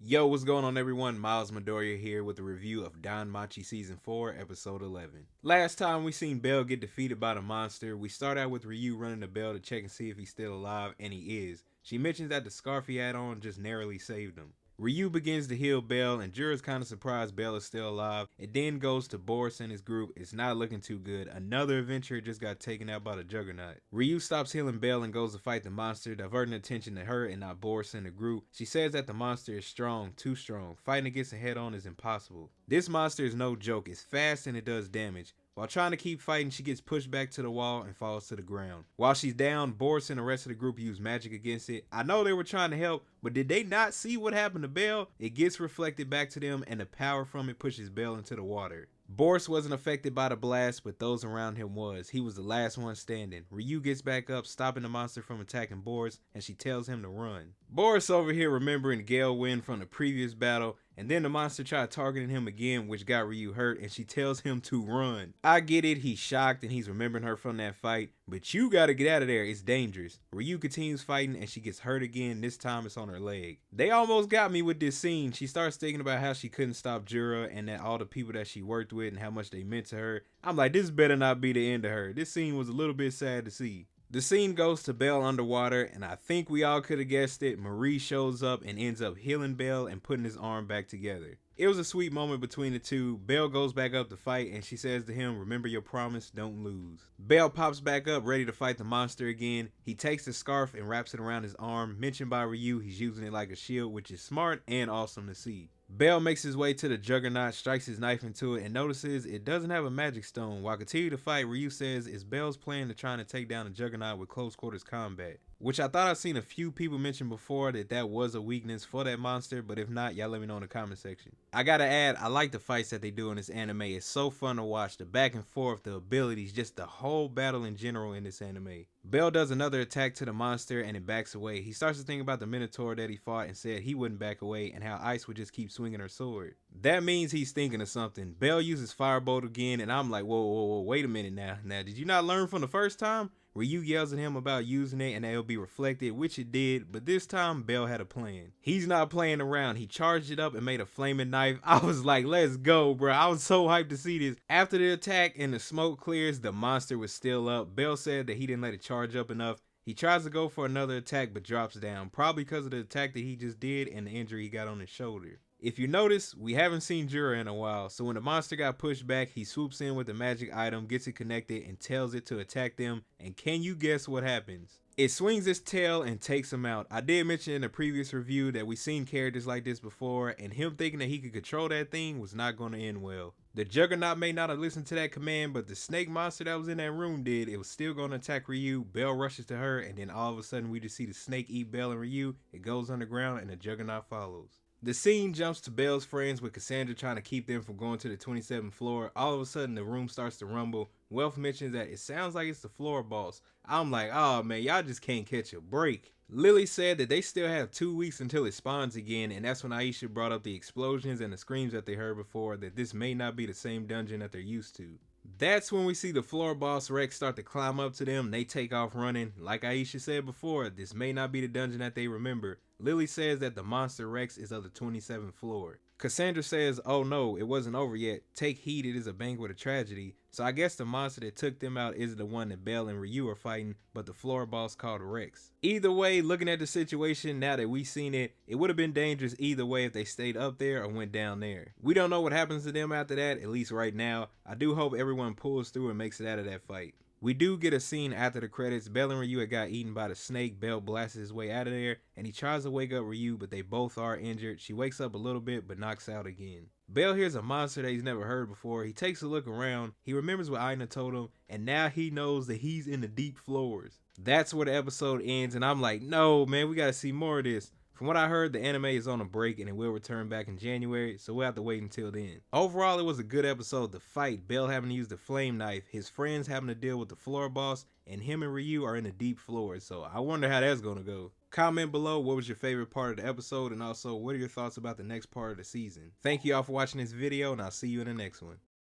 Yo, what's going on everyone? Miles Midoriya here with a review of Danmachi Season 4, Episode 11. Last time we seen Bell get defeated by the monster, we start out with Ryu running to Bell to check and see if he's still alive, and he is. She mentions that the scarf he had on just narrowly saved him. Ryu begins to heal Bell, and Jura's kind of surprised Bell is still alive. It then goes to Boris and his group. It's not looking too good. Another adventurer just got taken out by the Juggernaut. Ryu stops healing Bell and goes to fight the monster, diverting attention to her and not Boris and the group. She says that the monster is strong, too strong. Fighting against it head on is impossible. This monster is no joke. It's fast and it does damage. While trying to keep fighting, she gets pushed back to the wall and falls to the ground. While she's down, Boris and the rest of the group use magic against it. I know they were trying to help, but did they not see what happened to Bell? It gets reflected back to them and the power from it pushes Bell into the water. Boris wasn't affected by the blast, but those around him was. He was the last one standing. Ryu gets back up, stopping the monster from attacking Boris, and she tells him to run. Boris over here remembering Gale win from the previous battle, and then the monster tried targeting him again, which got Ryu hurt, and she tells him to run. I get it, he's shocked and he's remembering her from that fight, but you gotta get out of there, it's dangerous. Ryu continues fighting and she gets hurt again, this time it's on her leg. They almost got me with this scene. She starts thinking about how she couldn't stop Jura and that all the people that she worked with and how much they meant to her. I'm like, this better not be the end of her. This scene was a little bit sad to see. The scene goes to Bell underwater, and I think we all could have guessed it. Marie shows up and ends up healing Bell and putting his arm back together. It was a sweet moment between the two. Bell goes back up to fight and she says to him, remember your promise, don't lose. Bell pops back up ready to fight the monster again. He takes the scarf and wraps it around his arm. Mentioned by Ryu, he's using it like a shield, which is smart and awesome to see. Bell makes his way to the Juggernaut, strikes his knife into it, and notices it doesn't have a magic stone. While continuing to fight, Ryu says it's Bell's plan to try to take down the Juggernaut with close quarters combat. Which I thought I'd seen a few people mention before that was a weakness for that monster, but if not, y'all let me know in the comment section. I gotta add, I like the fights that they do in this anime. It's so fun to watch, the back and forth, the abilities, just the whole battle in general in this anime. Bell does another attack to the monster and it backs away. He starts to think about the Minotaur that he fought and said he wouldn't back away and how Ice would just keep swinging her sword. That means he's thinking of something. Bell uses Firebolt again and I'm like, whoa, wait a minute now. Now, did you not learn from the first time? Ryu yells at him about using it and it'll be reflected, which it did, but this time Bell had a plan. He's not playing around. He charged it up and made a flaming knife. I was like, let's go, bro. I was so hyped to see this. After the attack and the smoke clears, the monster was still up. Bell said that he didn't let it charge up enough. He tries to go for another attack but drops down, probably because of the attack that he just did and the injury he got on his shoulder. If you notice, we haven't seen Jura in a while, so when the monster got pushed back, he swoops in with the magic item, gets it connected, and tells it to attack them, and can you guess what happens? It swings its tail and takes him out. I did mention in a previous review that we've seen characters like this before, and him thinking that he could control that thing was not going to end well. The Juggernaut may not have listened to that command, but the snake monster that was in that room did. It was still going to attack Ryu. Bell rushes to her, and then all of a sudden we just see the snake eat Bell and Ryu. It goes underground, and the Juggernaut follows. The scene jumps to Bell's friends with Cassandra trying to keep them from going to the 27th floor. All of a sudden the room starts to rumble. Wealth mentions that it sounds like it's the floor boss. I'm like, oh man, y'all just can't catch a break. Lily said that they still have 2 weeks until it spawns again, and that's when Aisha brought up the explosions and the screams that they heard before, that this may not be the same dungeon that they're used to. That's when we see the floor boss Rex start to climb up to them. They take off running. Like Aisha said before, this may not be the dungeon that they remember. Lily says that the monster Rex is of the 27th floor. Cassandra says, oh no, it wasn't over yet. Take heed, it is a banquet of tragedy. So I guess the monster that took them out isn't the one that Bell and Ryu are fighting, but the floor boss called Rex. Either way, looking at the situation now that we've seen it, it would have been dangerous either way if they stayed up there or went down there. We don't know what happens to them after that, at least right now. I do hope everyone pulls through and makes it out of that fight. We do get a scene after the credits. Bell and Ryu had got eaten by the snake. Bell blasts his way out of there and he tries to wake up Ryu, but they both are injured. She wakes up a little bit but knocks out again. Bell hears a monster that he's never heard before. He takes a look around. He remembers what Aina told him, and now he knows that he's in the deep floors. That's where the episode ends, and I'm like, no man, we gotta see more of this. From what I heard, the anime is on a break and it will return back in January, so we'll have to wait until then. Overall, it was a good episode. The fight, Bell having to use the flame knife, his friends having to deal with the floor boss, and him and Ryu are in the deep floors, so I wonder how that's gonna go. Comment below what was your favorite part of the episode, and also what are your thoughts about the next part of the season. Thank you all for watching this video, and I'll see you in the next one.